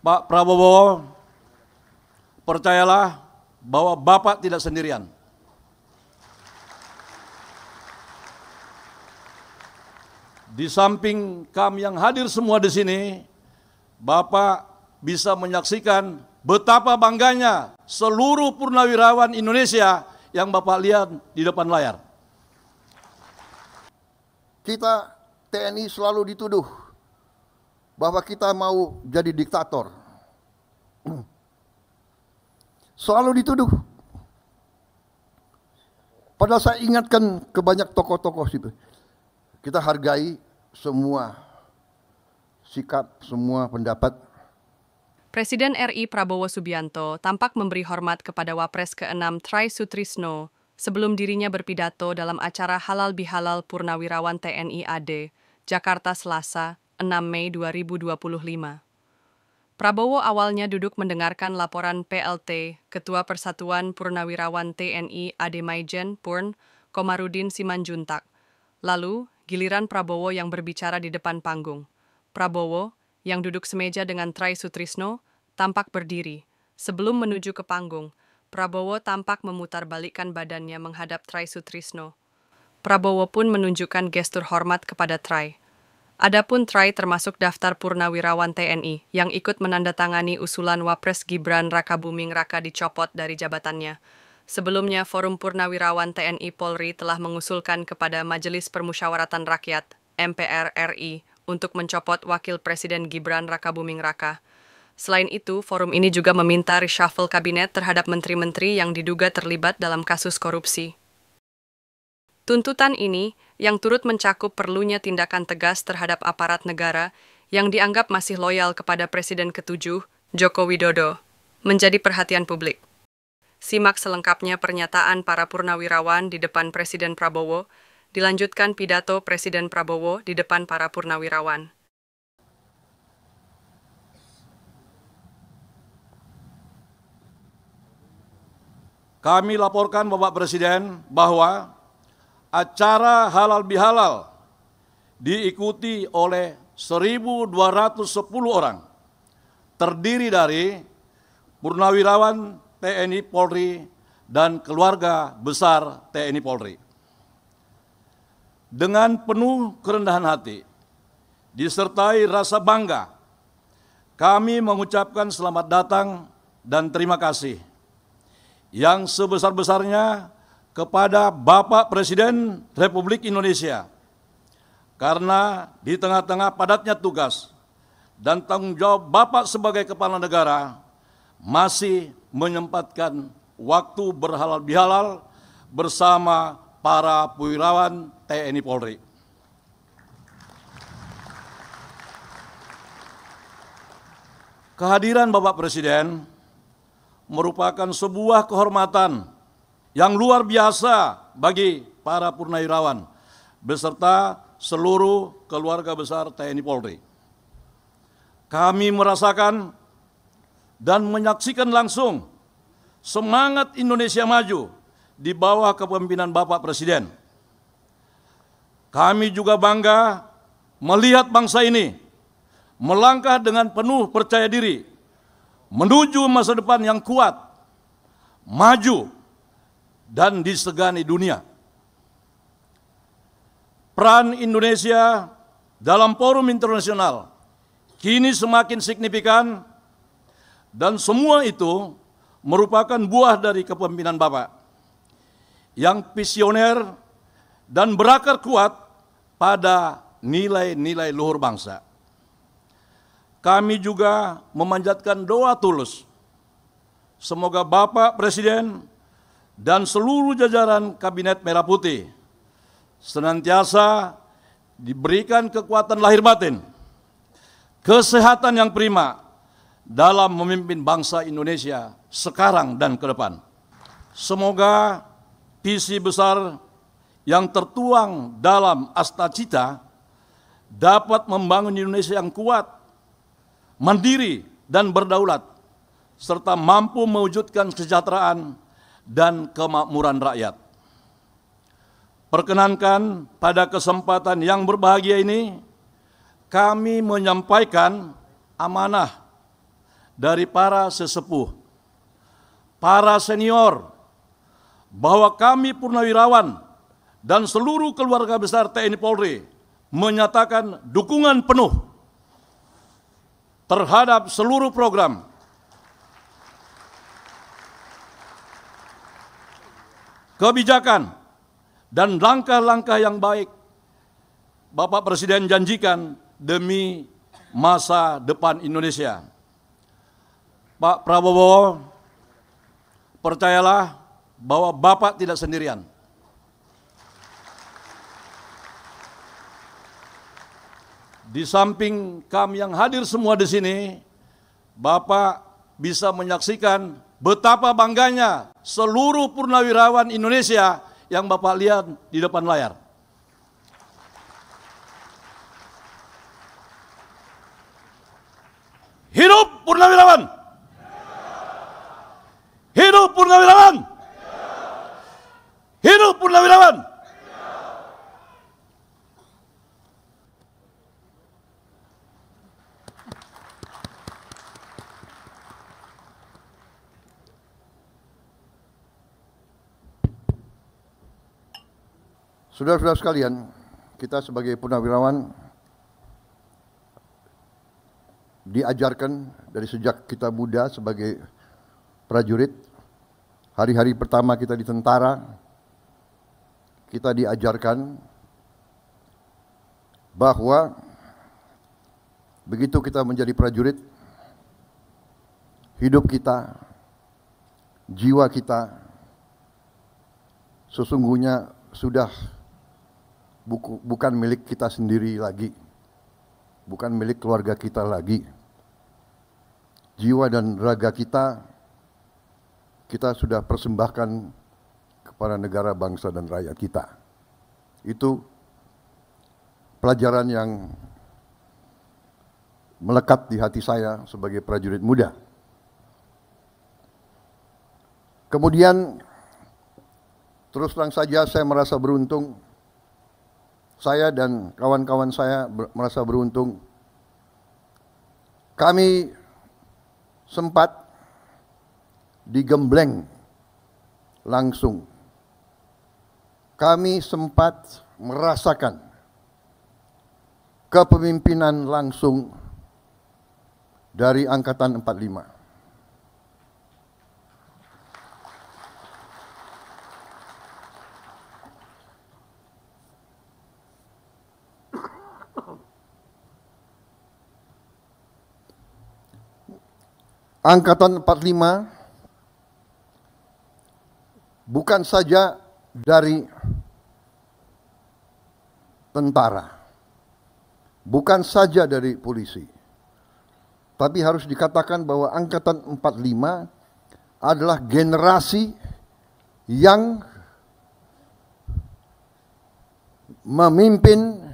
Pak Prabowo, percayalah bahwa Bapak tidak sendirian. Di samping kami yang hadir semua di sini, Bapak bisa menyaksikan betapa bangganya seluruh purnawirawan Indonesia yang Bapak lihat di depan layar. Kita TNI selalu dituduh bahwa kita mau jadi diktator. Selalu dituduh. Padahal saya ingatkan ke banyak tokoh-tokoh itu. Kita hargai semua sikap, semua pendapat. Presiden RI Prabowo Subianto tampak memberi hormat kepada Wapres ke-6 Try Sutrisno sebelum dirinya berpidato dalam acara Halal Bihalal Purnawirawan TNI AD, Jakarta Selasa, 6 Mei 2025. Prabowo awalnya duduk mendengarkan laporan PLT, Ketua Persatuan Purnawirawan TNI AD Maijen Purn, Komarudin Simanjuntak. Lalu, giliran Prabowo yang berbicara di depan panggung. Prabowo, yang duduk semeja dengan Try Sutrisno, tampak berdiri. Sebelum menuju ke panggung, Prabowo tampak memutarbalikkan badannya menghadap Try Sutrisno. Prabowo pun menunjukkan gestur hormat kepada Try. Adapun Try termasuk daftar purnawirawan TNI yang ikut menandatangani usulan Wapres Gibran Rakabuming Raka dicopot dari jabatannya. Sebelumnya, Forum Purnawirawan TNI Polri telah mengusulkan kepada Majelis Permusyawaratan Rakyat (MPR) RI untuk mencopot Wakil Presiden Gibran Rakabuming Raka. Selain itu, forum ini juga meminta reshuffle kabinet terhadap menteri-menteri yang diduga terlibat dalam kasus korupsi. Tuntutan ini, yang turut mencakup perlunya tindakan tegas terhadap aparat negara yang dianggap masih loyal kepada Presiden ke-7, Joko Widodo, menjadi perhatian publik. Simak selengkapnya pernyataan para purnawirawan di depan Presiden Prabowo, dilanjutkan pidato Presiden Prabowo di depan para purnawirawan. Kami laporkan Bapak Presiden bahwa acara Halal Bihalal diikuti oleh 1.210 orang, terdiri dari purnawirawan TNI Polri dan keluarga besar TNI Polri. Dengan penuh kerendahan hati, disertai rasa bangga, kami mengucapkan selamat datang dan terima kasih yang sebesar-besarnya kepada Bapak Presiden Republik Indonesia, karena di tengah-tengah padatnya tugas dan tanggung jawab Bapak sebagai Kepala Negara masih menyempatkan waktu berhalal bihalal bersama para purnawirawan TNI Polri. Kehadiran Bapak Presiden merupakan sebuah kehormatan yang luar biasa bagi para purnawirawan beserta seluruh keluarga besar TNI Polri. Kami merasakan dan menyaksikan langsung semangat Indonesia maju di bawah kepemimpinan Bapak Presiden. Kami juga bangga melihat bangsa ini melangkah dengan penuh percaya diri menuju masa depan yang kuat, maju, dan disegani dunia. Peran Indonesia dalam forum internasional kini semakin signifikan dan semua itu merupakan buah dari kepemimpinan Bapak yang visioner dan berakar kuat pada nilai-nilai luhur bangsa. Kami juga memanjatkan doa tulus, semoga Bapak Presiden dan seluruh jajaran Kabinet Merah Putih senantiasa diberikan kekuatan lahir batin, kesehatan yang prima dalam memimpin bangsa Indonesia sekarang dan ke depan. Semoga visi besar yang tertuang dalam Asta Cita dapat membangun Indonesia yang kuat, mandiri dan berdaulat, serta mampu mewujudkan kesejahteraan dan kemakmuran rakyat. Perkenankan pada kesempatan yang berbahagia ini, kami menyampaikan amanah dari para sesepuh, para senior, bahwa kami purnawirawan dan seluruh keluarga besar TNI Polri menyatakan dukungan penuh terhadap seluruh program kebijakan dan langkah-langkah yang baik Bapak Presiden janjikan demi masa depan Indonesia. Pak Prabowo, percayalah bahwa Bapak tidak sendirian. Di samping kami yang hadir semua di sini, Bapak bisa menyaksikan betapa bangganya seluruh purnawirawan Indonesia yang Bapak lihat di depan layar. Hidup purnawirawan! Hidup purnawirawan! Hidup purnawirawan! Saudara-saudara sekalian, kita sebagai purnawirawan diajarkan dari sejak kita muda sebagai prajurit. Hari-hari pertama kita di tentara, kita diajarkan bahwa begitu kita menjadi prajurit, hidup kita, jiwa kita sesungguhnya sudah bukan milik kita sendiri lagi, bukan milik keluarga kita lagi. Jiwa dan raga kita sudah persembahkan kepada negara, bangsa, dan rakyat kita. Itu pelajaran yang melekat di hati saya sebagai prajurit muda. Kemudian, terus terang saja saya merasa beruntung, saya dan kawan-kawan saya merasa beruntung. Kami sempat digembleng langsung. Kami sempat merasakan kepemimpinan langsung dari Angkatan 45. Angkatan 45 bukan saja dari tentara, bukan saja dari polisi, tapi harus dikatakan bahwa Angkatan 45 adalah generasi yang memimpin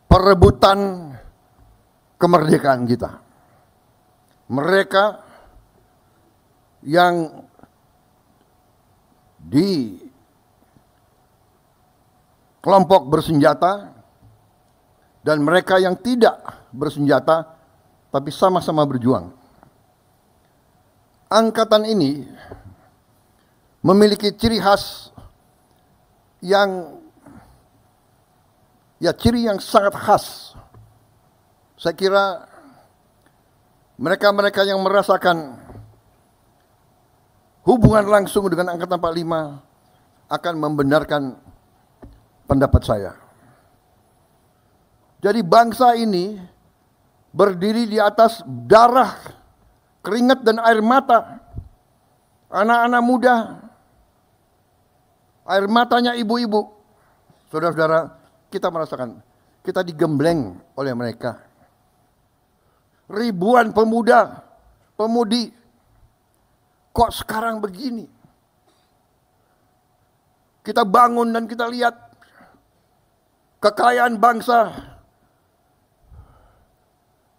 perebutan kemerdekaan kita. Mereka yang di kelompok bersenjata dan mereka yang tidak bersenjata tapi sama-sama berjuang. Angkatan ini memiliki ciri khas yang ciri yang sangat khas. Saya kira mereka-mereka yang merasakan hubungan langsung dengan Angkatan 45 akan membenarkan pendapat saya. Jadi bangsa ini berdiri di atas darah, keringat, dan air mata anak-anak muda, air matanya ibu-ibu. Saudara-saudara, kita merasakan, kita digembleng oleh mereka. Ribuan pemuda, pemudi, kok sekarang begini? Kita bangun dan kita lihat kekayaan bangsa,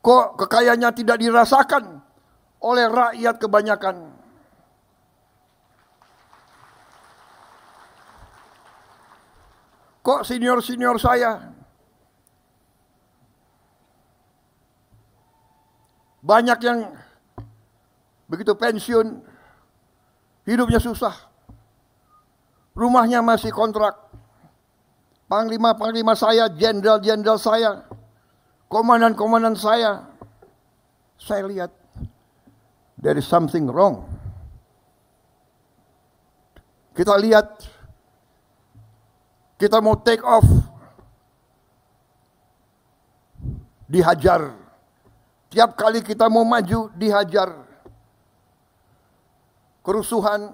kok kekayaannya tidak dirasakan oleh rakyat kebanyakan. Kok senior-senior saya Banyak yang begitu pensiun, hidupnya susah. Rumahnya masih kontrak. Panglima-panglima saya, jenderal-jenderal saya, komandan-komandan saya lihat there is something wrong. Kita lihat, kita mau take off, dihajar. Tiap kali kita mau maju, dihajar. Kerusuhan,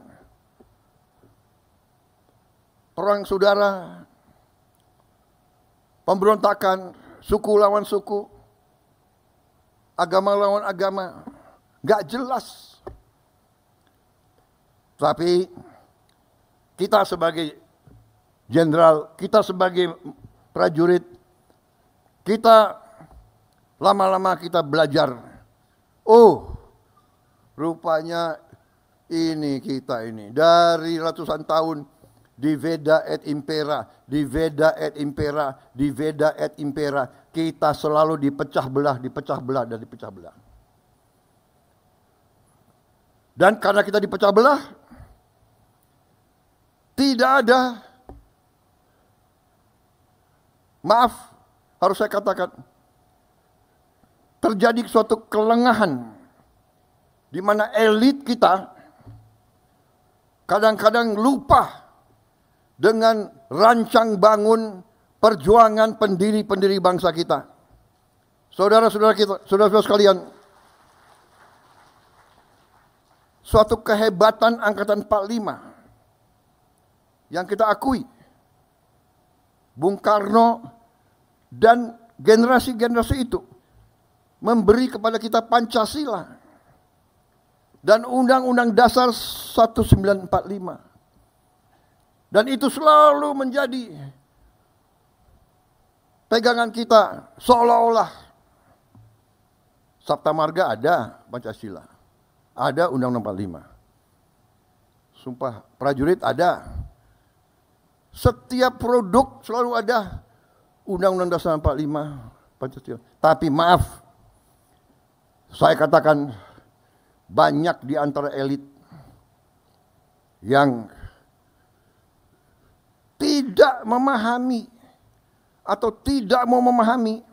perang saudara, pemberontakan, suku lawan suku, agama lawan agama, gak jelas. Tapi kita sebagai jenderal, kita sebagai prajurit, kita lama-lama kita belajar. Oh, rupanya ini kita ini dari ratusan tahun di Veda et Impera, di Veda et Impera, di Veda et Impera, kita selalu dipecah belah, dan dipecah belah. Dan karena kita dipecah belah, tidak ada, maaf, harus saya katakan, terjadi suatu kelengahan di mana elit kita kadang-kadang lupa dengan rancang bangun perjuangan pendiri-pendiri bangsa kita. Saudara-saudara kita, saudara-saudara sekalian, suatu kehebatan angkatan 45 yang kita akui. Bung Karno dan generasi-generasi itu memberi kepada kita Pancasila dan Undang-Undang Dasar 1945. Dan itu selalu menjadi pegangan kita, seolah-olah Sabta Marga ada Pancasila, ada Undang-Undang 45. Sumpah Prajurit ada. Setiap produk selalu ada Undang-Undang Dasar 45 Pancasila. Tapi maaf, saya katakan banyak di antara elit yang tidak memahami atau tidak mau memahami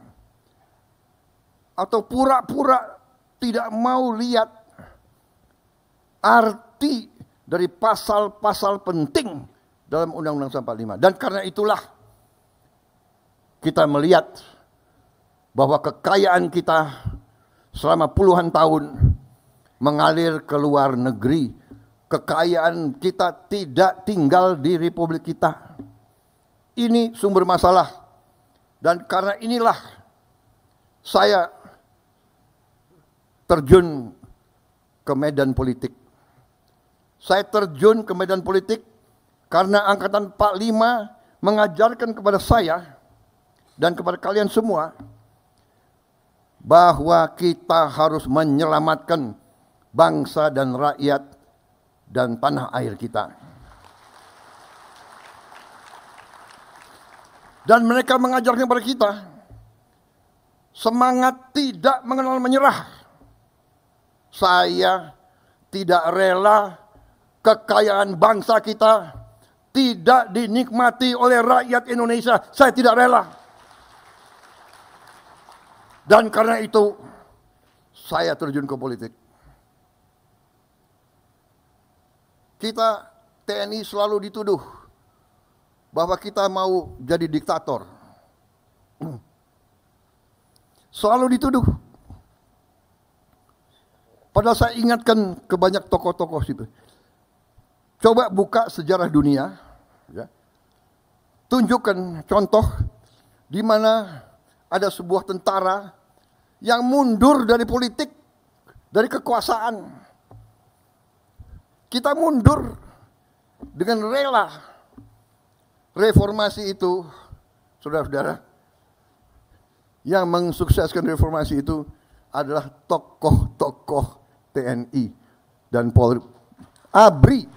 atau pura-pura tidak mau lihat arti dari pasal-pasal penting dalam Undang-Undang 45. Dan karena itulah kita melihat bahwa kekayaan kita selama puluhan tahun mengalir ke luar negeri. Kekayaan kita tidak tinggal di Republik kita. Ini sumber masalah. Dan karena inilah saya terjun ke medan politik. Saya terjun ke medan politik karena Angkatan 45 mengajarkan kepada saya dan kepada kalian semua bahwa kita harus menyelamatkan bangsa dan rakyat dan tanah air kita. Dan mereka mengajarkan kepada kita semangat tidak mengenal menyerah. Saya tidak rela kekayaan bangsa kita tidak dinikmati oleh rakyat Indonesia. Saya tidak rela. Dan karena itu saya terjun ke politik. Kita TNI selalu dituduh bahwa kita mau jadi diktator. Selalu dituduh. Padahal saya ingatkan ke banyak tokoh-tokoh situ. Coba buka sejarah dunia, ya. Tunjukkan contoh di mana ada sebuah tentara yang mundur dari politik, dari kekuasaan. Kita mundur dengan rela. Reformasi itu, saudara-saudara, yang mensukseskan reformasi itu adalah tokoh-tokoh TNI dan Polri. ABRI.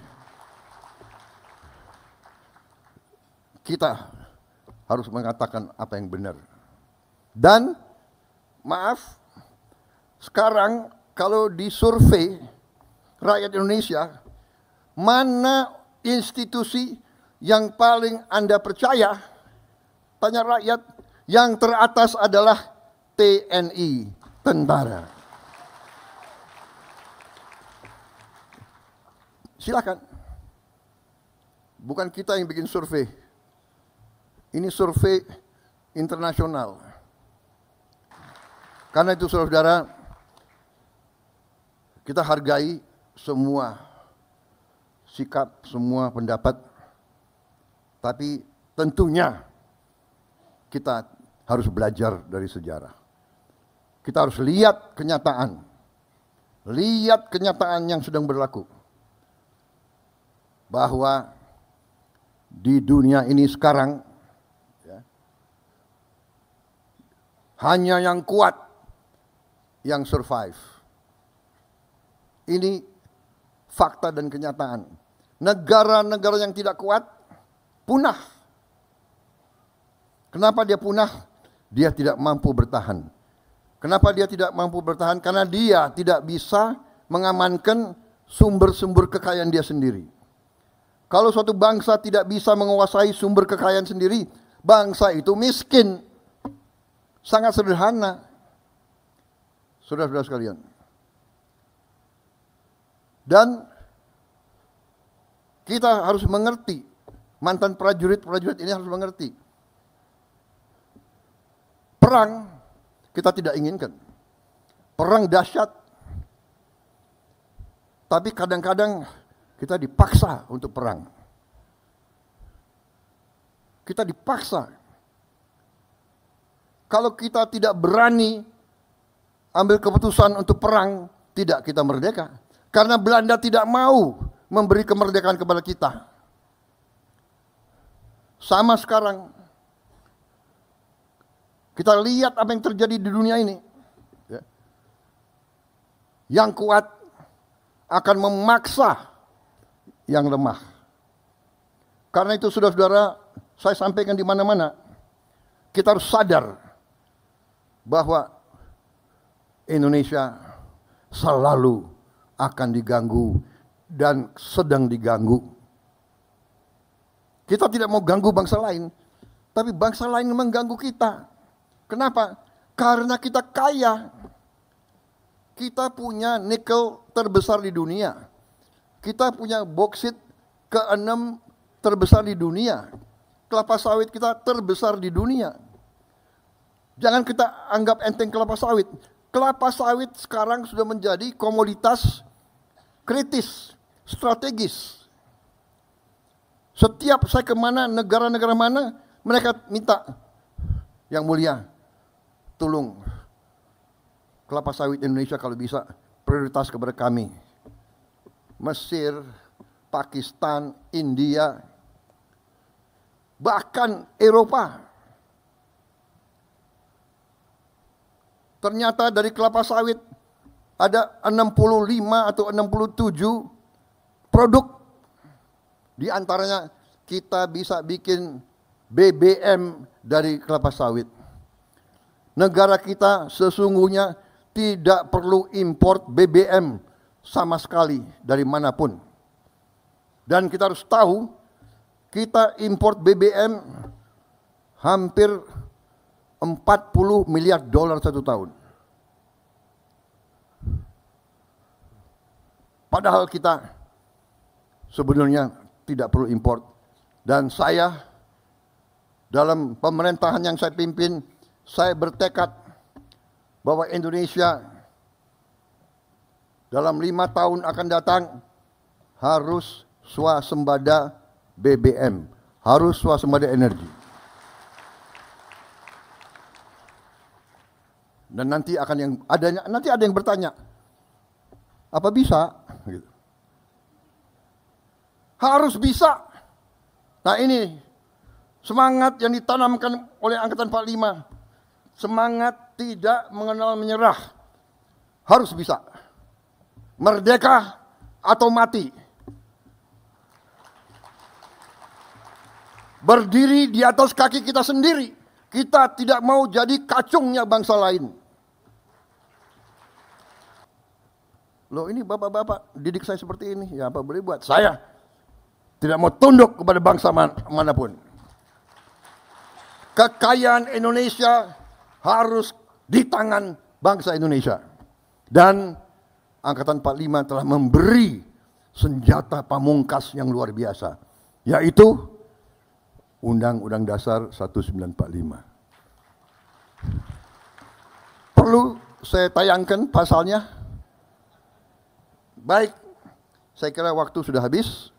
Kita harus mengatakan apa yang benar. Dan maaf, Sekarang kalau disurvei rakyat Indonesia, mana institusi yang paling Anda percaya? Tanya rakyat, yang teratas adalah TNI, tentara. Silakan. Bukan kita yang bikin survei. Ini survei internasional. Karena itu saudara, kita hargai semua sikap, semua pendapat. Tapi tentunya kita harus belajar dari sejarah. Kita harus lihat kenyataan. Lihat kenyataan yang sedang berlaku. Bahwa di dunia ini sekarang ya, hanya yang kuat yang survive. Ini fakta dan kenyataan. Negara-negara yang tidak kuat punah. Kenapa dia punah? Dia tidak mampu bertahan. Kenapa dia tidak mampu bertahan? Karena dia tidak bisa mengamankan sumber-sumber kekayaan dia sendiri. Kalau suatu bangsa tidak bisa menguasai sumber kekayaan sendiri, bangsa itu miskin. Sangat sederhana. Saudara-saudara sekalian. Dan kita harus mengerti, mantan prajurit-prajurit ini harus mengerti. Perang kita tidak inginkan. Perang dahsyat. Tapi kadang-kadang kita dipaksa untuk perang. Kita dipaksa. Kalau kita tidak berani ambil keputusan untuk perang, tidak kita merdeka. Karena Belanda tidak mau memberi kemerdekaan kepada kita. Sama sekarang. Kita lihat apa yang terjadi di dunia ini. Yang kuat akan memaksa yang lemah. Karena itu saudara-saudara, saya sampaikan di mana-mana, kita harus sadar bahwa Indonesia selalu akan diganggu dan sedang diganggu. Kita tidak mau ganggu bangsa lain, tapi bangsa lain mengganggu kita. Kenapa? Karena kita kaya. Kita punya nikel terbesar di dunia. Kita punya boksit ke-6 terbesar di dunia. Kelapa sawit kita terbesar di dunia. Jangan kita anggap enteng kelapa sawit. Kelapa sawit sekarang sudah menjadi komoditas kritis, strategis. Setiap saya kemana, negara-negara mana, mereka minta, yang mulia, tolong kelapa sawit Indonesia kalau bisa prioritas kepada kami. Mesir, Pakistan, India, bahkan Eropa. Ternyata dari kelapa sawit ada 65 atau 67 produk. Di antaranya kita bisa bikin BBM dari kelapa sawit. Negara kita sesungguhnya tidak perlu import BBM sama sekali dari manapun. Dan kita harus tahu, kita import BBM hampir 40 miliar dolar satu tahun. Padahal kita sebenarnya tidak perlu import. Dan saya dalam pemerintahan yang saya pimpin, saya bertekad bahwa Indonesia dalam 5 tahun akan datang harus swasembada BBM, harus swasembada energi. Dan nanti ada yang bertanya, apa bisa? Gitu. Harus bisa. Nah ini semangat yang ditanamkan oleh Angkatan 45. Semangat tidak mengenal menyerah. Harus bisa. Merdeka atau mati. Berdiri di atas kaki kita sendiri. Kita tidak mau jadi kacungnya bangsa lain. Loh ini bapak-bapak didik saya seperti ini, ya apa boleh buat. Saya tidak mau tunduk kepada bangsa manapun. Kekayaan Indonesia harus di tangan bangsa Indonesia. Dan Angkatan 45 telah memberi senjata pamungkas yang luar biasa, yaitu Undang-Undang Dasar 1945. Perlu saya tayangkan pasalnya? Baik, saya kira waktu sudah habis.